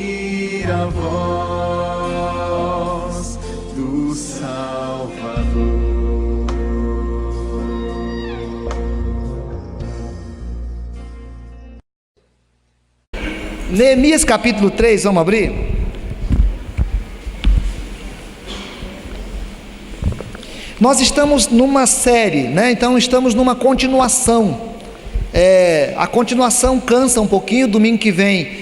ouvir a voz do Salvador. Neemias capítulo 3, vamos abrir? Nós estamos numa série, né? Então estamos numa continuação. A continuação cansa um pouquinho. Domingo que vem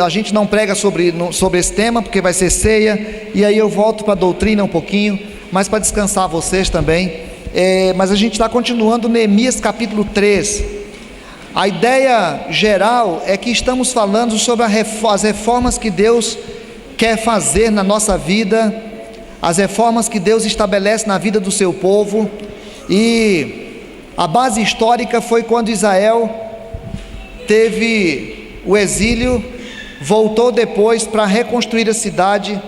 a gente não prega sobre esse tema, porque vai ser ceia, e aí eu volto para a doutrina um pouquinho, mas para descansar vocês também. Mas a gente está continuando Neemias capítulo 3. A ideia geral é que estamos falando sobre as reformas que Deus quer fazer na nossa vida, as reformas que Deus estabelece na vida do seu povo. E a base histórica foi quando Israel teve o exílio, voltou depois para reconstruir a cidade,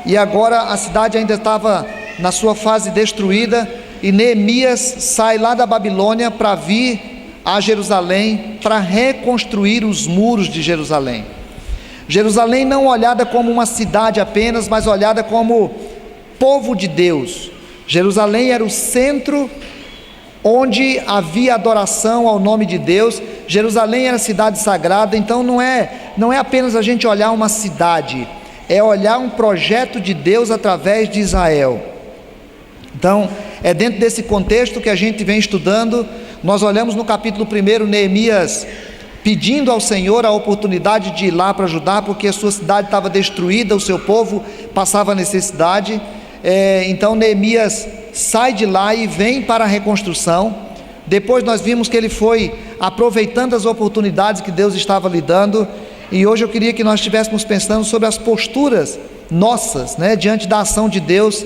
e agora a cidade ainda estava na sua fase destruída, e Neemias sai lá da Babilônia para vir a Jerusalém, para reconstruir os muros de Jerusalém. Jerusalém não olhada como uma cidade apenas, mas olhada como povo de Deus. Jerusalém era o centro onde havia adoração ao nome de Deus. Jerusalém era cidade sagrada. Então não é apenas a gente olhar uma cidade, é olhar um projeto de Deus através de Israel. Então é dentro desse contexto que a gente vem estudando. Nós olhamos no capítulo 1, Neemias pedindo ao Senhor a oportunidade de ir lá para ajudar, porque a sua cidade estava destruída, o seu povo passava necessidade. Então Neemias sai de lá e vem para a reconstrução. Depois nós vimos que ele foi aproveitando as oportunidades que Deus estava lhe dando, e hoje eu queria que nós estivéssemos pensando sobre as posturas nossas, né, diante da ação de Deus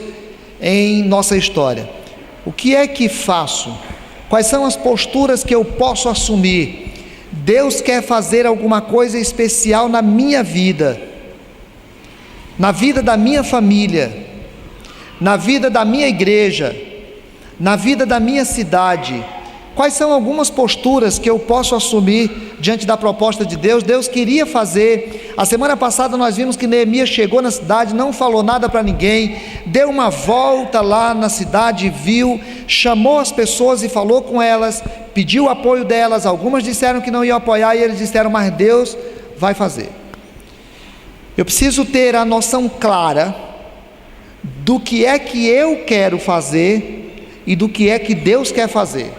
em nossa história. O que é que faço? Quais são as posturas que eu posso assumir? Deus quer fazer alguma coisa especial na minha vida, na vida da minha família, na vida da minha igreja, na vida da minha cidade. Quais são algumas posturas que eu posso assumir diante da proposta de Deus? Deus queria fazer. A semana passada nós vimos que Neemias chegou na cidade, não falou nada para ninguém, deu uma volta lá na cidade, viu, chamou as pessoas e falou com elas, pediu o apoio delas. Algumas disseram que não iam apoiar, e eles disseram: mas Deus vai fazer. Eu preciso ter a noção clara do que é que eu quero fazer e do que é que Deus quer fazer.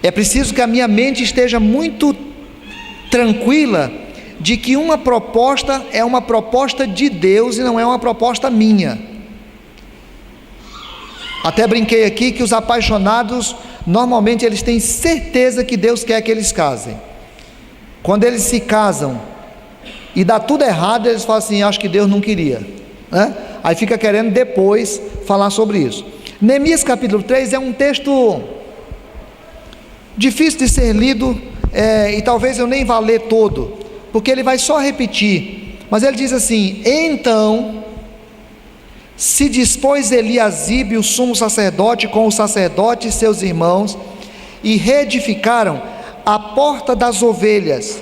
É preciso que a minha mente esteja muito tranquila de que uma proposta é uma proposta de Deus e não é uma proposta minha. Até brinquei aqui que os apaixonados, normalmente eles têm certeza que Deus quer que eles casem. Quando eles se casam e dá tudo errado, eles falam assim: acho que Deus não queria, né? Aí fica querendo depois falar sobre isso. Neemias capítulo 3 é um texto difícil de ser lido, e talvez eu nem vá ler todo, porque ele vai só repetir, mas ele diz assim: então se dispôs Eliasibe, o sumo sacerdote, com os sacerdotes seus irmãos, e reedificaram a porta das ovelhas,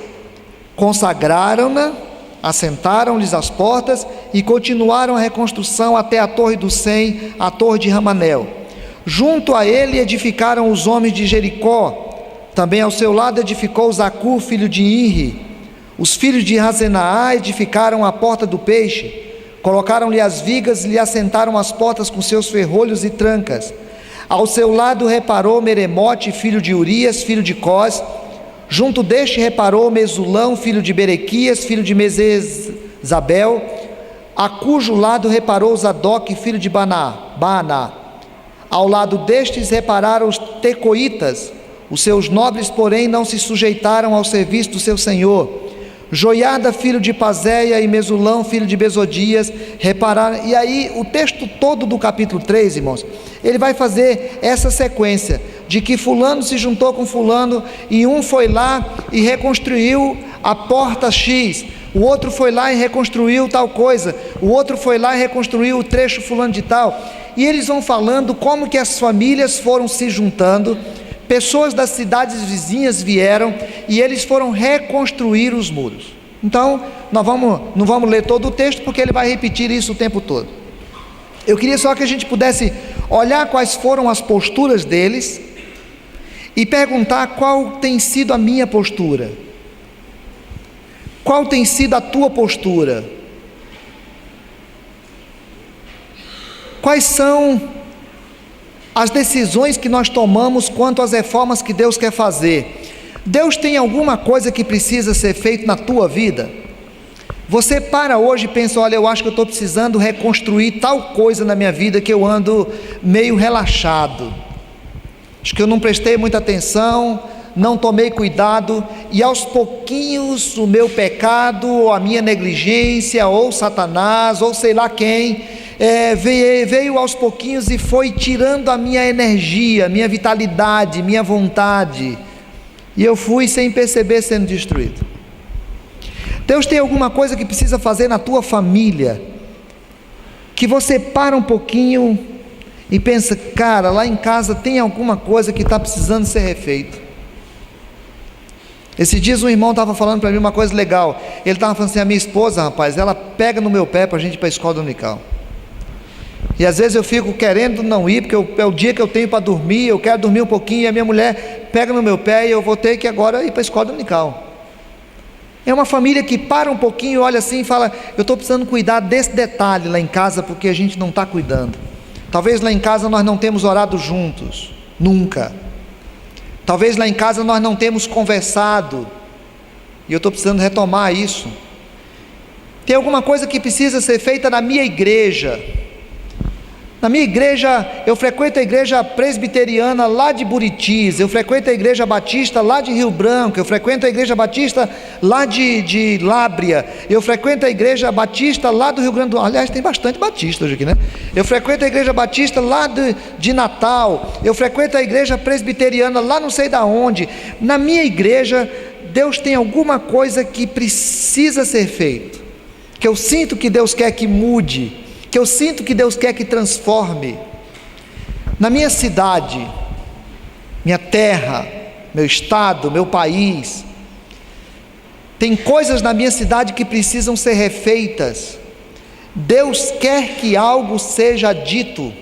consagraram-na, assentaram-lhes as portas, e continuaram a reconstrução até a torre do Sem, a torre de Ramanel. Junto a ele edificaram os homens de Jericó. Também ao seu lado edificou Zacur, filho de Inri. Os filhos de Razenaá edificaram a porta do peixe, colocaram-lhe as vigas e lhe assentaram as portas com seus ferrolhos e trancas. Ao seu lado reparou Meremote, filho de Urias, filho de Cós. Junto deste reparou Mesulão, filho de Berequias, filho de Mesezabel, a cujo lado reparou Zadok, filho de Baaná. Ao lado destes repararam os tecoitas. Os seus nobres, porém, não se sujeitaram ao serviço do seu senhor. Joiada, filho de Pazéia, e Mesulão, filho de Bezodias, repararam. E aí o texto todo do capítulo 3, irmãos, ele vai fazer essa sequência de que fulano se juntou com fulano, e um foi lá e reconstruiu a porta X, o outro foi lá e reconstruiu tal coisa, o outro foi lá e reconstruiu o trecho fulano de tal. E eles vão falando como que as famílias foram se juntando, pessoas das cidades vizinhas vieram, e eles foram reconstruir os muros. Então, não vamos ler todo o texto, porque ele vai repetir isso o tempo todo. Eu queria só que a gente pudesse olhar quais foram as posturas deles e perguntar qual tem sido a minha postura. Qual tem sido a tua postura? Quais são as decisões que nós tomamos quanto às reformas que Deus quer fazer? Deus tem alguma coisa que precisa ser feita na tua vida? Você para hoje e pensa, olha, eu acho que eu estou precisando reconstruir tal coisa na minha vida, que eu ando meio relaxado, acho que eu não prestei muita atenção, não tomei cuidado, e aos pouquinhos o meu pecado, ou a minha negligência, ou Satanás, ou sei lá quem, veio aos pouquinhos e foi tirando a minha energia, minha vitalidade, minha vontade, e eu fui sem perceber sendo destruído. Deus tem alguma coisa que precisa fazer na tua família, que você para um pouquinho e pensa, cara, lá em casa tem alguma coisa que está precisando ser refeito. Esses dias um irmão estava falando para mim uma coisa legal. Ele estava falando assim, a minha esposa, rapaz, ela pega no meu pé para a gente ir para a escola dominical, e às vezes eu fico querendo não ir, porque é o dia que eu tenho para dormir, eu quero dormir um pouquinho, e a minha mulher pega no meu pé, e eu vou ter que agora ir para a escola dominical. É uma família que para um pouquinho, olha assim e fala, eu estou precisando cuidar desse detalhe lá em casa, porque a gente não está cuidando. Talvez lá em casa nós não temos orado juntos, nunca. Talvez lá em casa nós não temos conversado, e eu estou precisando retomar isso. Tem alguma coisa que precisa ser feita na minha igreja. Na minha igreja, eu frequento a igreja presbiteriana lá de Buritis, eu frequento a igreja batista lá de Rio Branco, eu frequento a igreja batista lá de Lábrea, eu frequento a igreja batista lá do Rio Grande do Sul. Aliás, tem bastante batista hoje aqui, né? Eu frequento a igreja batista lá de Natal, eu frequento a igreja presbiteriana lá não sei da onde. Na minha igreja, Deus tem alguma coisa que precisa ser feito, que eu sinto que Deus quer que mude, que eu sinto que Deus quer que transforme. Na minha cidade, minha terra, meu estado, meu país, tem coisas na minha cidade que precisam ser refeitas. Deus quer que algo seja dito.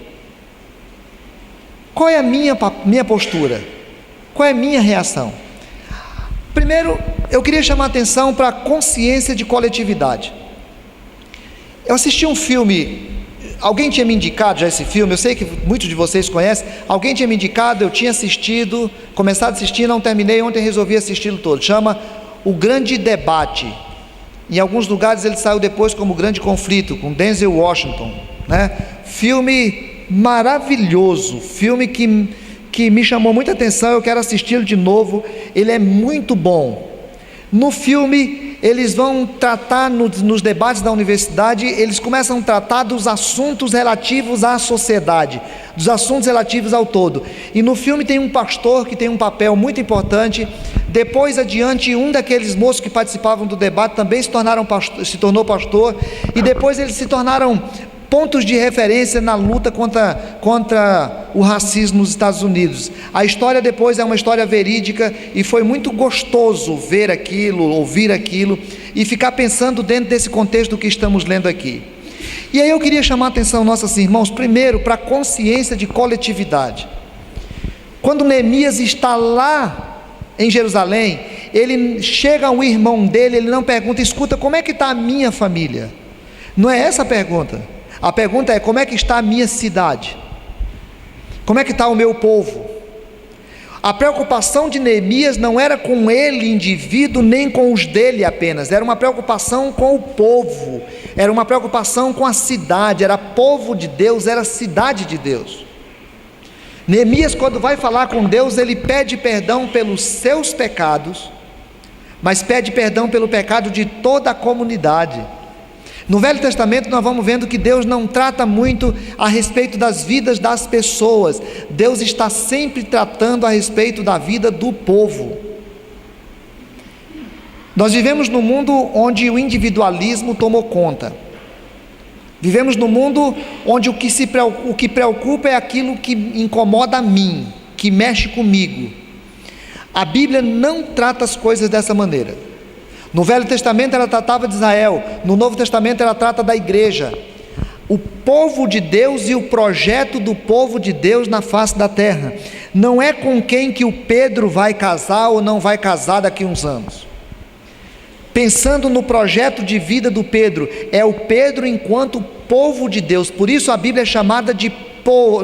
Qual é a minha postura? Qual é a minha reação? Primeiro, eu queria chamar a atenção para a consciência de coletividade. Eu assisti um filme, alguém tinha me indicado já esse filme, eu sei que muitos de vocês conhecem, alguém tinha me indicado, eu tinha assistido, começado a assistir, não terminei, ontem resolvi assisti-lo todo, chama O Grande Debate. Em alguns lugares ele saiu depois como O Grande Conflito, com Denzel Washington, né? Filme maravilhoso, filme que me chamou muita atenção, eu quero assisti-lo de novo, ele é muito bom. No filme, eles vão tratar, nos debates da universidade, eles começam a tratar dos assuntos relativos à sociedade, dos assuntos relativos ao todo, e no filme tem um pastor que tem um papel muito importante. Depois adiante, um daqueles moços que participavam do debate também se tornou pastor, e depois eles se tornaram pontos de referência na luta contra o racismo nos Estados Unidos. A história depois é uma história verídica, e foi muito gostoso ver aquilo, ouvir aquilo, e ficar pensando dentro desse contexto que estamos lendo aqui. E aí eu queria chamar a atenção, nossos irmãos, primeiro para a consciência de coletividade. Quando Neemias está lá em Jerusalém, ele chega ao irmão dele, ele não pergunta, escuta, como é que está a minha família? Não é essa a pergunta. A pergunta é, como é que está a minha cidade? Como é que está o meu povo? A preocupação de Neemias não era com ele, indivíduo, nem com os dele apenas, era uma preocupação com o povo, era uma preocupação com a cidade, era povo de Deus, era cidade de Deus. Neemias, quando vai falar com Deus, ele pede perdão pelos seus pecados, mas pede perdão pelo pecado de toda a comunidade. No Velho Testamento nós vamos vendo que Deus não trata muito a respeito das vidas das pessoas, Deus está sempre tratando a respeito da vida do povo. Nós vivemos num mundo onde o individualismo tomou conta, vivemos num mundo onde o que preocupa é aquilo que incomoda a mim, que mexe comigo. A Bíblia não trata as coisas dessa maneira. No Velho Testamento ela tratava de Israel, no Novo Testamento ela trata da igreja. O povo de Deus e o projeto do povo de Deus na face da terra. Não é com quem que o Pedro vai casar ou não vai casar daqui a uns anos. Pensando no projeto de vida do Pedro, é o Pedro enquanto povo de Deus. Por isso a Bíblia é chamada de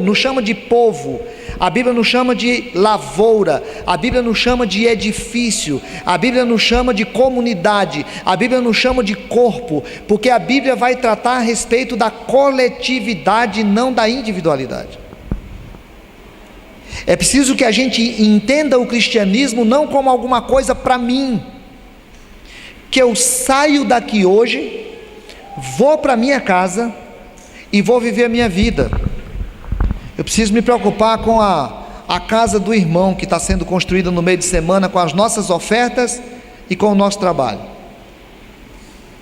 nos chama de povo, a Bíblia nos chama de lavoura, a Bíblia nos chama de edifício, a Bíblia nos chama de comunidade, a Bíblia nos chama de corpo, porque a Bíblia vai tratar a respeito da coletividade, não da individualidade. É preciso que a gente entenda o cristianismo não como alguma coisa para mim, que eu saio daqui hoje, vou para minha casa e vou viver a minha vida. Eu preciso me preocupar com a casa do irmão que está sendo construída no meio de semana, com as nossas ofertas e com o nosso trabalho.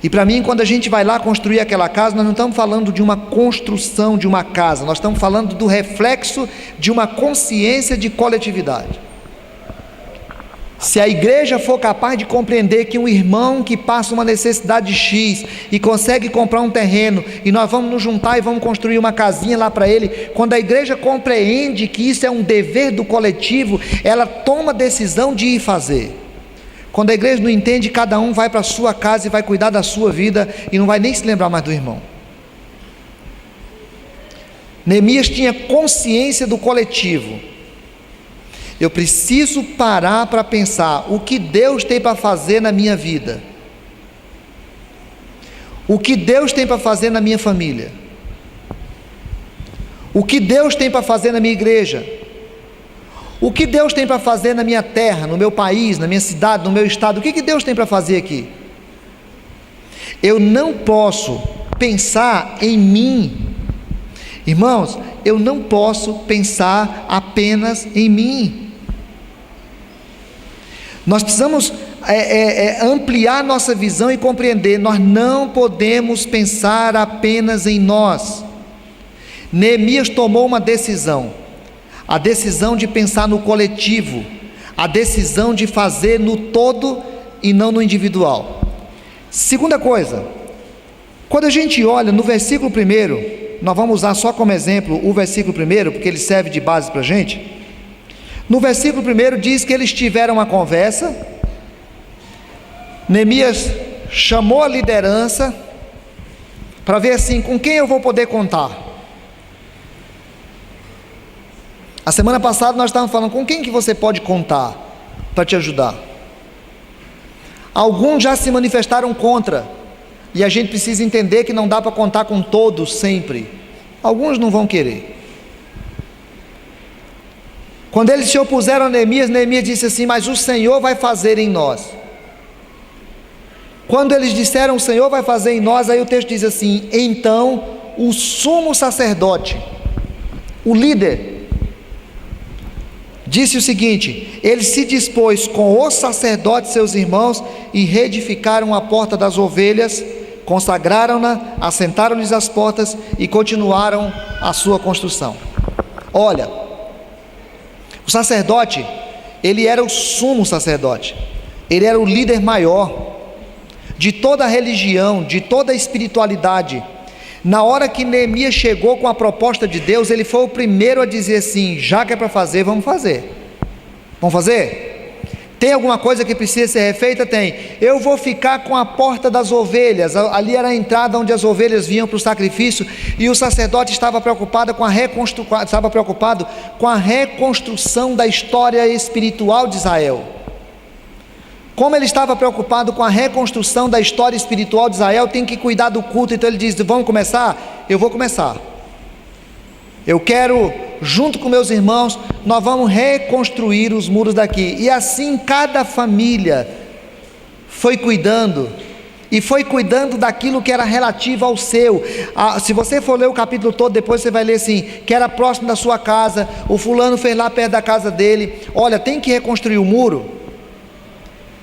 E para mim, quando a gente vai lá construir aquela casa, nós não estamos falando de uma construção de uma casa, nós estamos falando do reflexo de uma consciência de coletividade. Se a igreja for capaz de compreender que um irmão que passa uma necessidade X e consegue comprar um terreno, e nós vamos nos juntar e vamos construir uma casinha lá para ele, quando a igreja compreende que isso é um dever do coletivo, ela toma a decisão de ir fazer. Quando a igreja não entende, cada um vai para a sua casa e vai cuidar da sua vida e não vai nem se lembrar mais do irmão. Neemias tinha consciência do coletivo. Eu preciso parar para pensar o que Deus tem para fazer na minha vida, o que Deus tem para fazer na minha família, o que Deus tem para fazer na minha igreja, o que Deus tem para fazer na minha terra, no meu país, na minha cidade, no meu estado. O que Deus tem para fazer aqui? Eu não posso pensar em mim, irmãos, eu não posso pensar apenas em mim. Nós precisamos ampliar nossa visão e compreender, nós não podemos pensar apenas em nós. Neemias tomou uma decisão, a decisão de pensar no coletivo, a decisão de fazer no todo e não no individual. Segunda coisa, quando a gente olha no versículo 1, nós vamos usar só como exemplo o versículo 1, porque ele serve de base para a gente. No versículo 1 diz que eles tiveram uma conversa, Neemias chamou a liderança, para ver assim, com quem eu vou poder contar. A semana passada nós estávamos falando, com quem que você pode contar, para te ajudar. Alguns já se manifestaram contra, e a gente precisa entender que não dá para contar com todos sempre, alguns não vão querer. Quando eles se opuseram a Neemias, Neemias disse assim, mas o Senhor vai fazer em nós. Quando eles disseram, o Senhor vai fazer em nós, aí o texto diz assim, então o sumo sacerdote, o líder, disse o seguinte, ele se dispôs com os sacerdotes, seus irmãos, e reedificaram a porta das ovelhas, consagraram-na, assentaram-lhes as portas e continuaram a sua construção. Olha, o sacerdote, ele era o sumo sacerdote, ele era o líder maior de toda a religião, de toda a espiritualidade. Na hora que Neemias chegou com a proposta de Deus, ele foi o primeiro a dizer assim, já que é para fazer, vamos fazer. Vamos fazer? Tem alguma coisa que precisa ser refeita? Tem. Eu vou ficar com a porta das ovelhas, ali era a entrada onde as ovelhas vinham para o sacrifício, e o sacerdote estava preocupado com a reconstrução da história espiritual de Israel. Como ele estava preocupado com a reconstrução da história espiritual de Israel, tem que cuidar do culto. Então ele diz, vamos começar? Eu vou começar. Eu quero, junto com meus irmãos, nós vamos reconstruir os muros daqui. E assim cada família foi cuidando, e foi cuidando daquilo que era relativo ao seu. Se você for ler o capítulo todo, depois você vai ler assim, que era próximo da sua casa, o fulano fez lá perto da casa dele. Olha, tem que reconstruir o muro,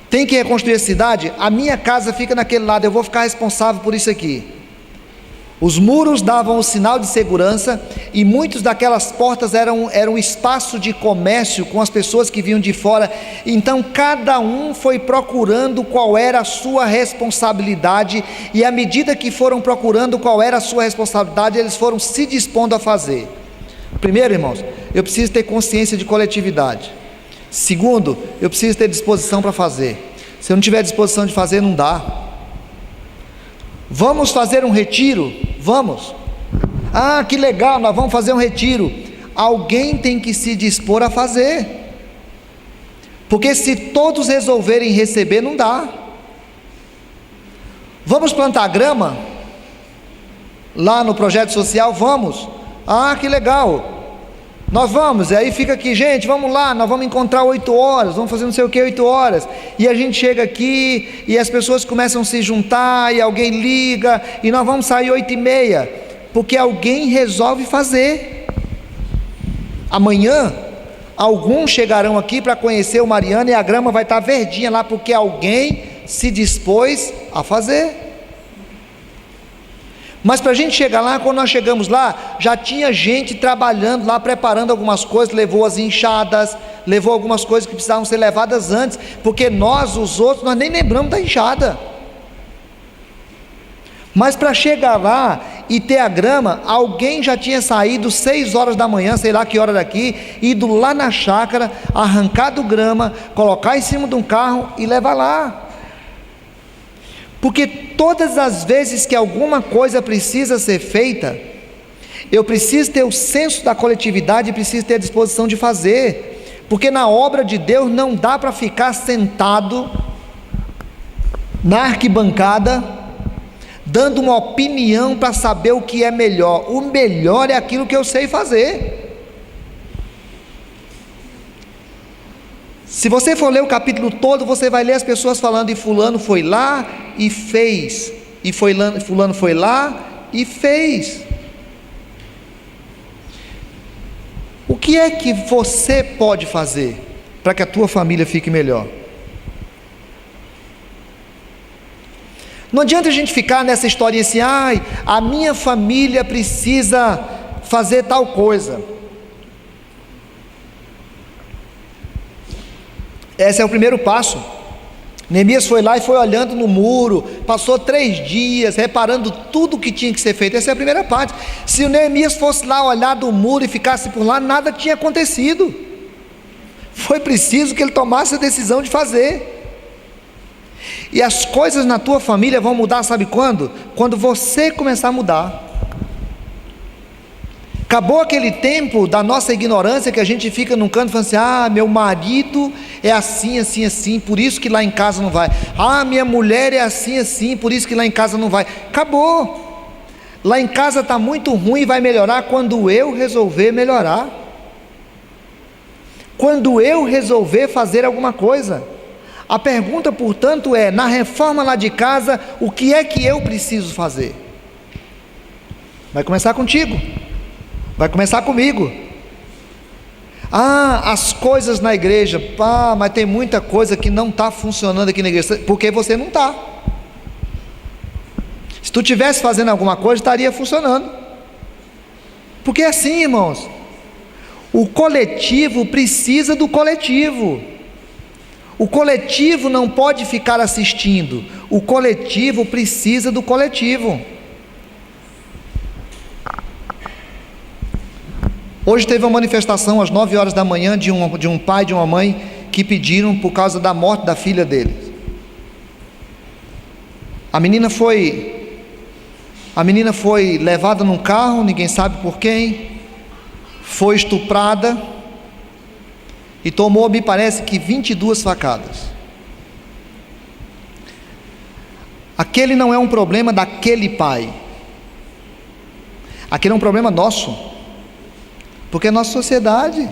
tem que reconstruir a cidade, a minha casa fica naquele lado, eu vou ficar responsável por isso aqui. Os muros davam o sinal de segurança e muitas daquelas portas eram espaço de comércio com as pessoas que vinham de fora. Então cada um foi procurando qual era a sua responsabilidade, e à medida que foram procurando qual era a sua responsabilidade, eles foram se dispondo a fazer. Primeiro, irmãos, eu preciso ter consciência de coletividade. Segundo, eu preciso ter disposição para fazer. Se eu não tiver disposição de fazer, não dá. Vamos fazer um retiro? Vamos. Ah, que legal, nós vamos fazer um retiro. Alguém tem que se dispor a fazer, porque se todos resolverem receber, não dá. Vamos plantar grama? Lá no projeto social? Vamos. Ah, que legal. Nós vamos, e aí fica aqui, gente, vamos lá, nós vamos encontrar 8 horas, vamos fazer não sei o que, 8 horas, e a gente chega aqui, e as pessoas começam a se juntar, e alguém liga, e nós vamos sair 8h30, porque alguém resolve fazer. Amanhã, alguns chegarão aqui para conhecer o Mariana, e a grama vai estar verdinha lá, porque alguém se dispôs a fazer. Mas para a gente chegar lá, quando nós chegamos lá, já tinha gente trabalhando lá, preparando algumas coisas, levou as enxadas, levou algumas coisas que precisavam ser levadas antes, porque nós, os outros, nós nem lembramos da enxada. Mas para chegar lá e ter a grama, alguém já tinha saído 6 horas da manhã, sei lá que hora daqui, ido lá na chácara, arrancado grama, colocar em cima de um carro e levar lá. Porque todas as vezes que alguma coisa precisa ser feita, eu preciso ter o senso da coletividade e preciso ter a disposição de fazer, porque na obra de Deus não dá para ficar sentado na arquibancada, dando uma opinião para saber o que é melhor. O melhor é aquilo que eu sei fazer. Se você for ler o capítulo todo, você vai ler as pessoas falando, e fulano foi lá e fez, e fulano foi lá e fez. O que é que você pode fazer para que a tua família fique melhor? Não adianta a gente ficar nessa historinha assim, ai, a minha família precisa fazer tal coisa. Esse é o primeiro passo. Neemias foi lá e foi olhando no muro, passou 3 dias reparando tudo que tinha que ser feito. Essa é a primeira parte. Se o Neemias fosse lá olhar do muro e ficasse por lá, nada tinha acontecido. Foi preciso que ele tomasse a decisão de fazer. E as coisas na tua família vão mudar, sabe quando? Quando você começar a mudar. Acabou aquele tempo da nossa ignorância, que a gente fica num canto falando assim, ah, meu marido é assim, assim, assim, por isso que lá em casa não vai. Ah, minha mulher é assim, assim, por isso que lá em casa não vai. Acabou. Lá em casa está muito ruim e vai melhorar quando eu resolver melhorar. Quando eu resolver fazer alguma coisa. A pergunta, portanto, é, na reforma lá de casa, o que é que eu preciso fazer? Vai começar contigo. Vai começar comigo. Ah, as coisas na igreja, mas tem muita coisa que não está funcionando aqui na igreja, porque você não está. Se tu estivesse fazendo alguma coisa, estaria funcionando. Porque é assim, irmãos, o coletivo precisa do coletivo. O coletivo não pode ficar assistindo, o coletivo precisa do coletivo. Hoje teve uma manifestação às 9 horas da manhã de um pai e de uma mãe que pediram por causa da morte da filha deles. A menina foi levada num carro, ninguém sabe por quem, foi estuprada e tomou, me parece que 22 facadas. Aquele não é um problema daquele pai, aquele é um problema nosso. Porque é nossa sociedade.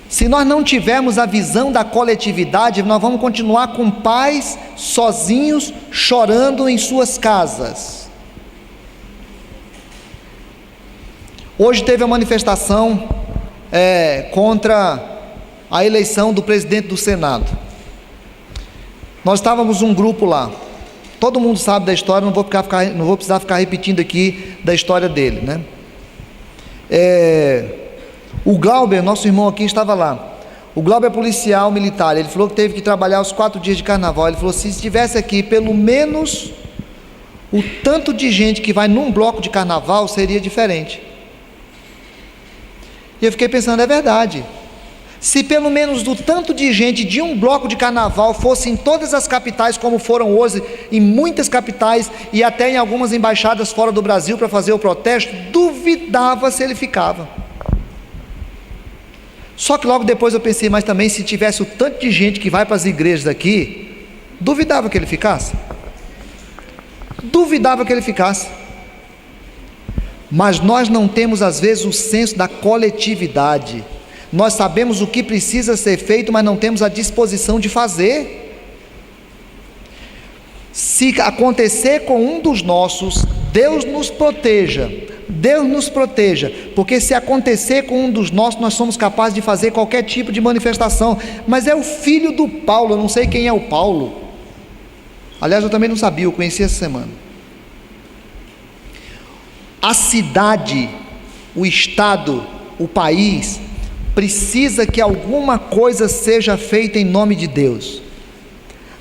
Se nós não tivermos a visão da coletividade, nós vamos continuar com pais sozinhos, chorando em suas casas. Hoje teve a manifestação contra a eleição do presidente do Senado. Nós estávamos um grupo lá, Todo mundo sabe da história, não vou precisar ficar repetindo aqui da história dele, né? O Glauber, nosso irmão aqui, estava lá. O Glauber é policial militar. Ele falou que teve que trabalhar os 4 dias de carnaval. Ele falou: se estivesse aqui pelo menos o tanto de gente que vai num bloco de carnaval, seria diferente. E eu fiquei pensando, é verdade. Se pelo menos do tanto de gente de um bloco de carnaval fosse em todas as capitais, como foram hoje em muitas capitais e até em algumas embaixadas fora do Brasil para fazer o protesto, duvidava se ele ficava. Só que logo depois eu pensei, mas também se tivesse o tanto de gente que vai para as igrejas aqui, duvidava que ele ficasse. Duvidava que ele ficasse. Mas nós não temos às vezes o senso da coletividade. Nós sabemos o que precisa ser feito, mas não temos a disposição de fazer. Se acontecer com um dos nossos, Deus nos proteja. Deus nos proteja, porque se acontecer com um dos nossos, nós somos capazes de fazer qualquer tipo de manifestação. Mas é o filho do Paulo, eu não sei quem é o Paulo. Aliás, eu também não sabia, eu conheci essa semana. A cidade, o estado, o país, precisa que alguma coisa seja feita em nome de Deus.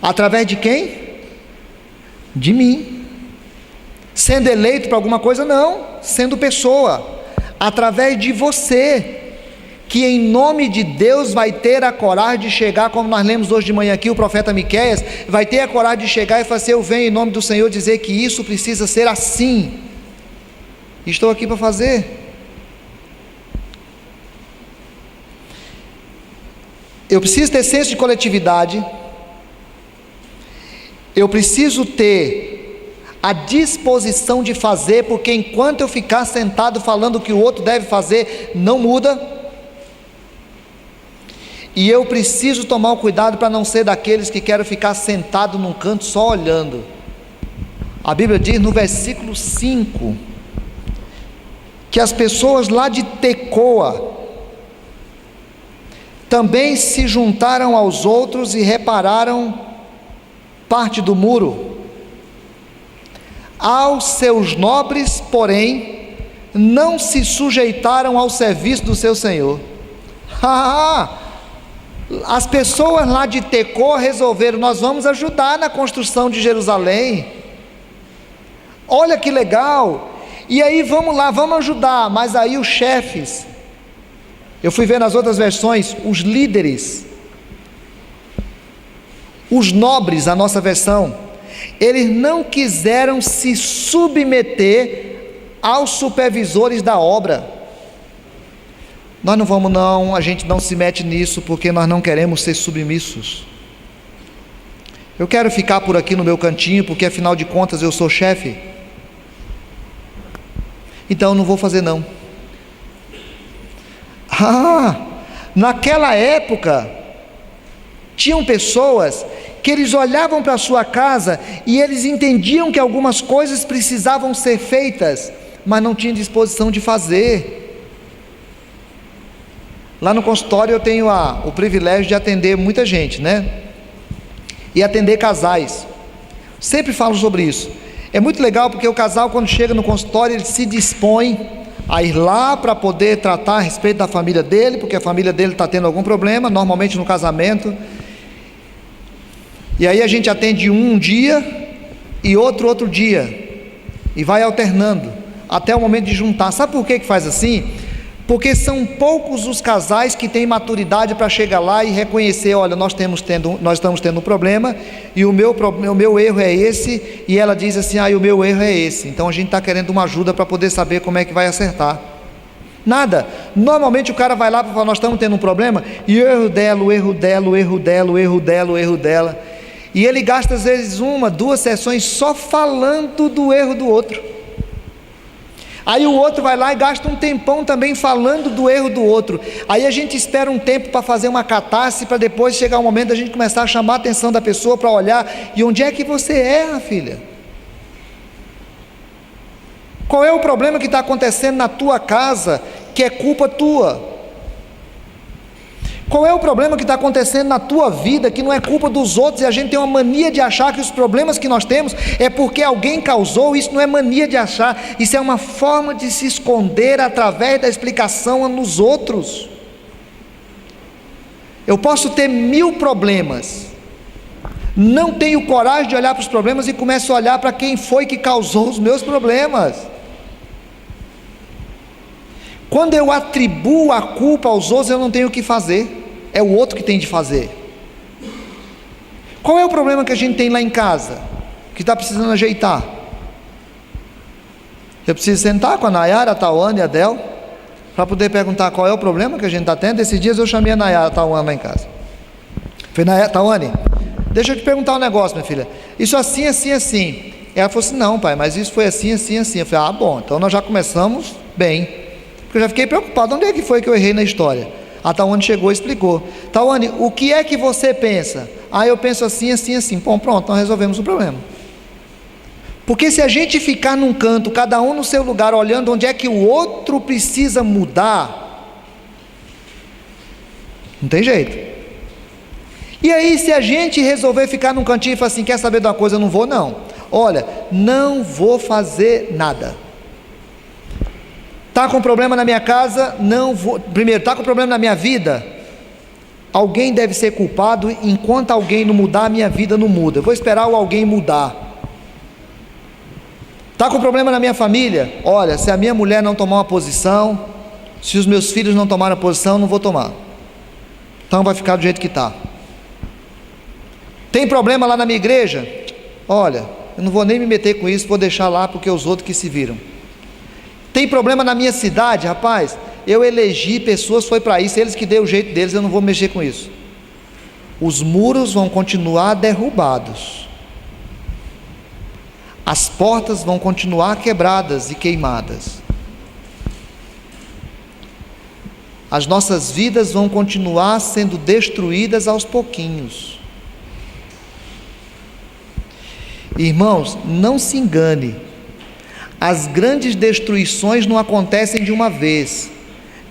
Através de quem? De mim. Sendo eleito para alguma coisa? Não, sendo pessoa. Através de você, que em nome de Deus vai ter a coragem de chegar, como nós lemos hoje de manhã aqui, o profeta Miqueias, vai ter a coragem de chegar e falar assim: eu venho em nome do Senhor dizer que isso precisa ser assim. Estou aqui para fazer. Eu preciso ter senso de coletividade. Eu preciso ter a disposição de fazer, porque enquanto eu ficar sentado falando o que o outro deve fazer, não muda. E eu preciso tomar o cuidado para não ser daqueles que querem ficar sentado num canto só olhando. A Bíblia diz no versículo 5 que as pessoas lá de Tecoa também se juntaram aos outros e repararam parte do muro. Aos seus nobres, porém, não se sujeitaram ao serviço do seu senhor. As pessoas lá de Tecoa resolveram: nós vamos ajudar na construção de Jerusalém. Olha que legal. E aí vamos lá, vamos ajudar. Mas aí os chefes, eu fui ver nas outras versões, os líderes, os nobres, a nossa versão, eles não quiseram se submeter aos supervisores da obra. Nós não vamos não, a gente não se mete nisso, porque nós não queremos ser submissos. Eu quero ficar por aqui no meu cantinho, porque afinal de contas eu sou chefe. Então eu não vou fazer não. Naquela época, tinham pessoas que eles olhavam para a sua casa e eles entendiam que algumas coisas precisavam ser feitas, mas não tinham disposição de fazer. Lá no consultório eu tenho o privilégio de atender muita gente, né? E atender casais. Sempre falo sobre isso. É muito legal porque o casal, quando chega no consultório, ele se dispõe a ir lá para poder tratar a respeito da família dele, porque a família dele está tendo algum problema, normalmente no casamento. E aí a gente atende um dia e outro dia, e vai alternando até o momento de juntar. Sabe por que faz assim? Porque são poucos os casais que têm maturidade para chegar lá e reconhecer: olha, nós estamos tendo um problema, e o meu erro é esse, e ela diz assim: o meu erro é esse. Então a gente está querendo uma ajuda para poder saber como é que vai acertar. Nada. Normalmente o cara vai lá para falar: nós estamos tendo um problema, e o erro dela, o erro dela, o erro dela, o erro dela, o erro dela. E ele gasta às vezes 1, 2 sessões só falando do erro do outro. Aí o outro vai lá e gasta um tempão também falando do erro do outro. Aí a gente espera um tempo para fazer uma catarse, para depois chegar o momento da gente começar a chamar a atenção da pessoa para olhar: e onde é que você erra, filha? Qual é o problema que está acontecendo na tua casa, que é culpa tua? Qual é o problema que está acontecendo na tua vida, que não é culpa dos outros, e a gente tem uma mania de achar que os problemas que nós temos é porque alguém causou? Isso não é mania de achar, isso é uma forma de se esconder através da explicação nos outros. Eu posso ter 1000 problemas, não tenho coragem de olhar para os problemas e começo a olhar para quem foi que causou os meus problemas. Quando eu atribuo a culpa aos outros, eu não tenho o que fazer, é o outro que tem de fazer. Qual é o problema que a gente tem lá em casa, que está precisando ajeitar? Eu preciso sentar com a Nayara, a Tawane e a Del, para poder perguntar qual é o problema que a gente está tendo. Esses dias eu chamei a Nayara, a Tawane lá em casa. Falei: Tawane, deixa eu te perguntar um negócio, minha filha, isso assim, assim, assim. Ela falou assim: não, pai, mas isso foi assim, assim, assim. Eu falei: bom, então nós já começamos bem. Porque eu já fiquei preocupado, onde é que foi que eu errei na história? A Tawane chegou e explicou: Tawane, o que é que você pensa? Eu penso assim, assim, assim. Bom, pronto, nós resolvemos o problema. Porque se a gente ficar num canto, cada um no seu lugar, olhando onde é que o outro precisa mudar, não tem jeito. E aí, se a gente resolver ficar num cantinho e falar assim: quer saber de uma coisa? Eu não vou não. Olha, não vou fazer nada. Está com problema na minha casa? Não vou. Primeiro, está com problema na minha vida? Alguém deve ser culpado. Enquanto alguém não mudar, a minha vida não muda. Eu vou esperar o alguém mudar. Está com problema na minha família? Olha, se a minha mulher não tomar uma posição, se os meus filhos não tomarem a posição, não vou tomar. Então vai ficar do jeito que está. Tem problema lá na minha igreja? Olha, eu não vou nem me meter com isso, vou deixar lá porque os outros que se viram. Tem problema na minha cidade? Rapaz, eu elegi pessoas, foi para isso, eles que deu o jeito deles, eu não vou mexer com isso. Os muros vão continuar derrubados, as portas vão continuar quebradas e queimadas, as nossas vidas vão continuar sendo destruídas aos pouquinhos. Irmãos, não se engane, as grandes destruições não acontecem de uma vez,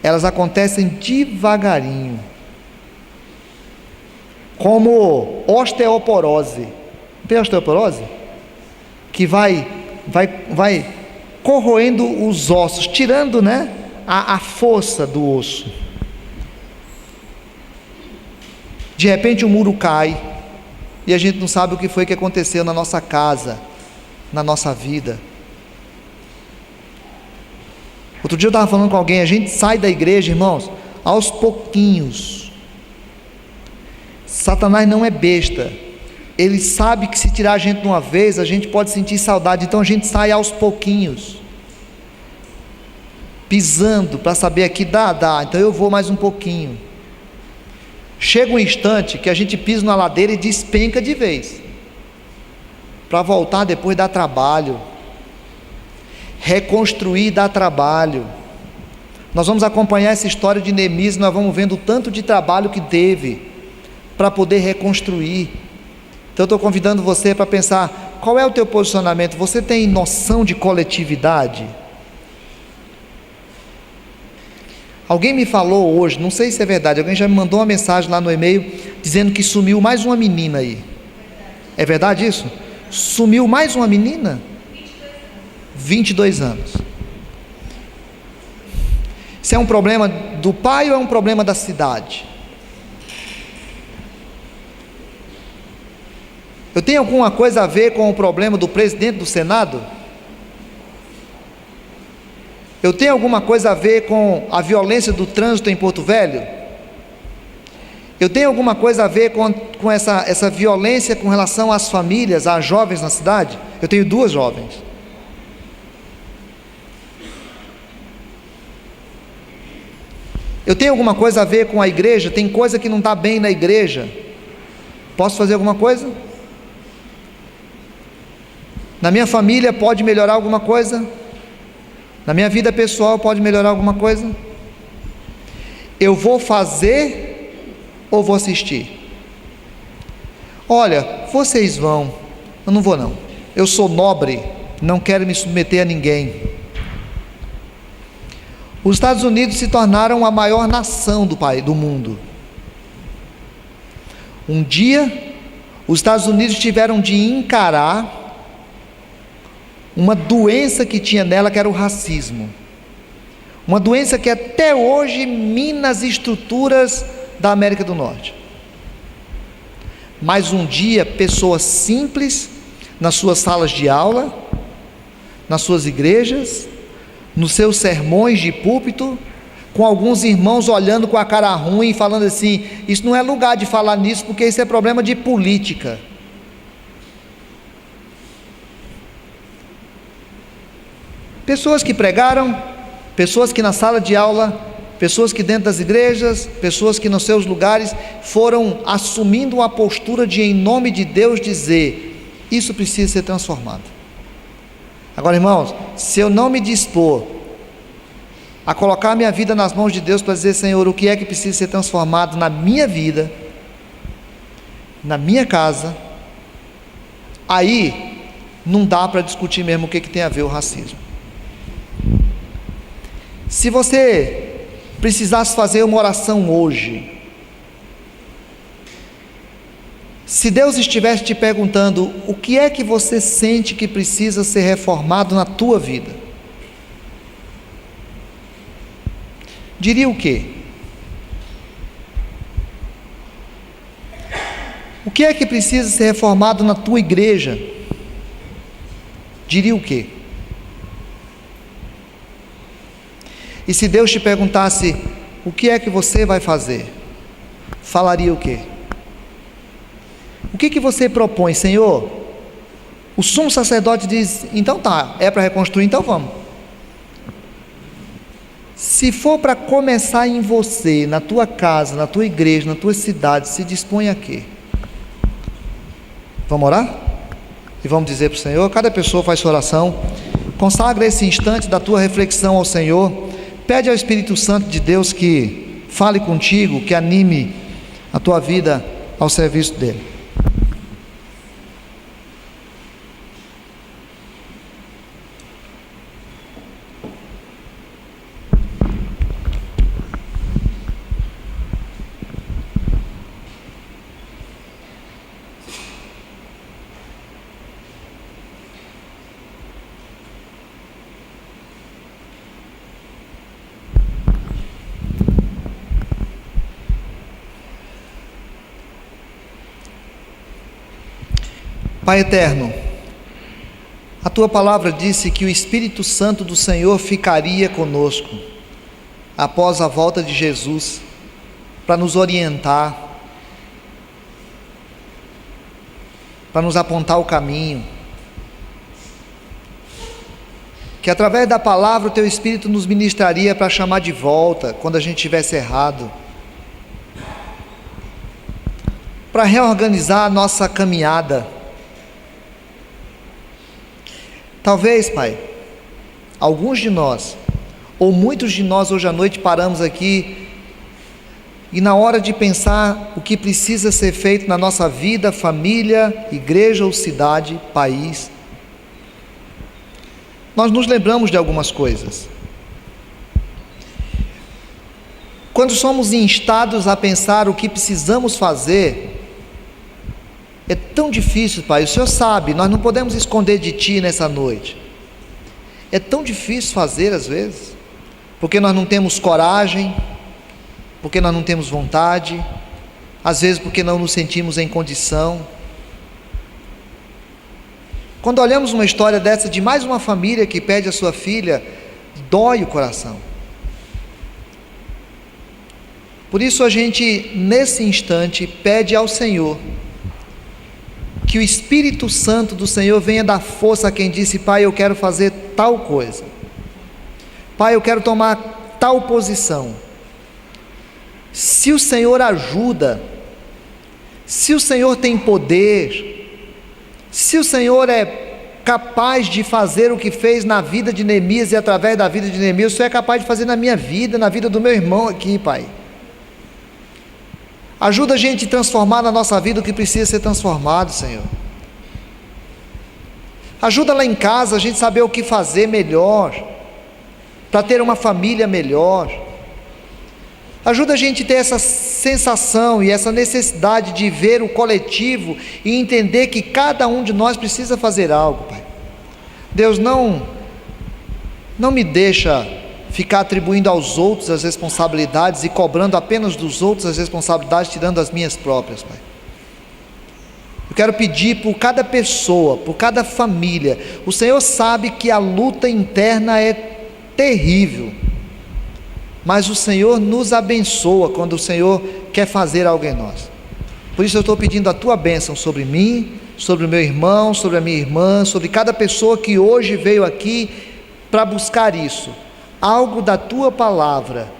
elas acontecem devagarinho, como osteoporose. Não tem osteoporose? Que vai corroendo os ossos, tirando, né, a força do osso. De repente o muro cai, e a gente não sabe o que foi que aconteceu na nossa casa, na nossa vida. Outro dia eu estava falando com alguém, a gente sai da igreja, irmãos, aos pouquinhos. Satanás não é besta, ele sabe que se tirar a gente de uma vez, a gente pode sentir saudade, então a gente sai aos pouquinhos, pisando para saber aqui dá, então eu vou mais um pouquinho. Chega um instante que a gente pisa na ladeira e despenca de vez, para voltar depois dá trabalho. Reconstruir dá trabalho. Nós vamos acompanhar essa história de Neemias e nós vamos vendo o tanto de trabalho que teve para poder reconstruir. Então eu estou convidando você para pensar: qual é o teu posicionamento? Você tem noção de coletividade? Alguém me falou hoje, não sei se é verdade, alguém já me mandou uma mensagem lá no e-mail dizendo que sumiu mais uma menina aí. É verdade isso? Sumiu mais uma menina? 22 anos. Isso é um problema do pai ou é um problema da cidade? Eu tenho alguma coisa a ver com o problema do presidente do Senado? Eu tenho alguma coisa a ver com a violência do trânsito em Porto Velho? Eu tenho alguma coisa a ver com essa violência com relação às famílias, às jovens na cidade? Eu tenho 2 jovens. Eu tenho alguma coisa a ver com a igreja? Tem coisa que não está bem na igreja? Posso fazer alguma coisa? Na minha família pode melhorar alguma coisa? Na minha vida pessoal pode melhorar alguma coisa? Eu vou fazer ou vou assistir? Olha, vocês vão, eu não vou não. Eu sou nobre, não quero me submeter a ninguém. Os Estados Unidos se tornaram a maior nação do mundo. Um dia, os Estados Unidos tiveram de encarar uma doença que tinha nela, que era o racismo. Uma doença que até hoje mina as estruturas da América do Norte. Mas um dia, pessoas simples, nas suas salas de aula, nas suas igrejas, nos seus sermões de púlpito, com alguns irmãos olhando com a cara ruim e falando assim: isso não é lugar de falar nisso, porque isso é problema de política. Pessoas que pregaram, pessoas que na sala de aula, pessoas que dentro das igrejas, pessoas que nos seus lugares foram assumindo uma postura de, em nome de Deus, dizer: isso precisa ser transformado. Agora, irmãos, se eu não me dispor a colocar a minha vida nas mãos de Deus para dizer: Senhor, o que é que precisa ser transformado na minha vida, na minha casa, aí não dá para discutir mesmo o que tem a ver o racismo. Se você precisasse fazer uma oração hoje, se Deus estivesse te perguntando o que é que você sente que precisa ser reformado na tua vida, diria o quê? O que é que precisa ser reformado na tua igreja? Diria o quê? E se Deus te perguntasse o que é que você vai fazer, falaria o quê? O que você propõe, Senhor? O sumo sacerdote diz: então tá, é para reconstruir, então vamos. Se for para começar em você, na tua casa, na tua igreja, na tua cidade, se dispõe a quê? Vamos orar? E vamos dizer para o Senhor. Cada pessoa faz sua oração, consagra esse instante da tua reflexão ao Senhor, pede ao Espírito Santo de Deus que fale contigo, que anime a tua vida ao serviço dele. Pai eterno, a tua palavra disse que o Espírito Santo do Senhor ficaria conosco após a volta de Jesus, para nos orientar, para nos apontar o caminho, que através da palavra o teu Espírito nos ministraria para chamar de volta quando a gente tivesse errado, para reorganizar a nossa caminhada. Talvez, Pai, alguns de nós, ou muitos de nós hoje à noite paramos aqui e na hora de pensar o que precisa ser feito na nossa vida, família, igreja ou cidade, país, nós nos lembramos de algumas coisas. Quando somos instados a pensar o que precisamos fazer, é tão difícil, Pai, o Senhor sabe, nós não podemos esconder de Ti nessa noite. É tão difícil fazer às vezes, porque nós não temos coragem, porque nós não temos vontade, às vezes porque não nos sentimos em condição. Quando olhamos uma história dessa de mais uma família que pede a sua filha, dói o coração. Por isso a gente, nesse instante, pede ao Senhor que o Espírito Santo do Senhor venha dar força a quem disse: Pai, eu quero fazer tal coisa, Pai, eu quero tomar tal posição. Se o Senhor ajuda, se o Senhor tem poder, se o Senhor é capaz de fazer o que fez na vida de Neemias e através da vida de Neemias, o Senhor é capaz de fazer na minha vida, na vida do meu irmão aqui, Pai. Ajuda a gente a transformar na nossa vida o que precisa ser transformado, Senhor. Ajuda lá em casa a gente saber o que fazer melhor, para ter uma família melhor. Ajuda a gente a ter essa sensação e essa necessidade de ver o coletivo e entender que cada um de nós precisa fazer algo, Pai. Deus, não me deixa ficar atribuindo aos outros as responsabilidades e cobrando apenas dos outros as responsabilidades, tirando as minhas próprias, Pai. Eu quero pedir por cada pessoa, por cada família. O Senhor sabe que a luta interna é terrível, mas o Senhor nos abençoa quando o Senhor quer fazer algo em nós. Por isso eu estou pedindo a Tua bênção sobre mim, sobre o meu irmão, sobre a minha irmã, sobre cada pessoa que hoje veio aqui para buscar isso, algo da Tua palavra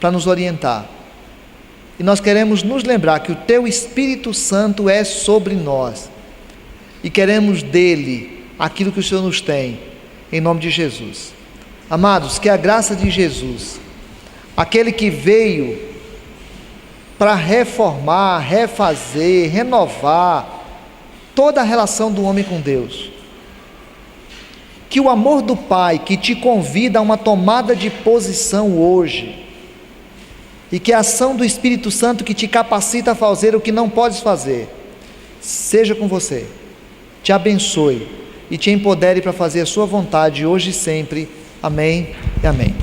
para nos orientar. E nós queremos nos lembrar que o Teu Espírito Santo é sobre nós e queremos dele aquilo que o Senhor nos tem, em nome de Jesus. Amados, que a graça de Jesus, aquele que veio para reformar, refazer, renovar toda a relação do homem com Deus, que o amor do Pai que te convida a uma tomada de posição hoje, e que a ação do Espírito Santo que te capacita a fazer o que não podes fazer, seja com você, te abençoe e te empodere para fazer a sua vontade hoje e sempre. Amém e amém.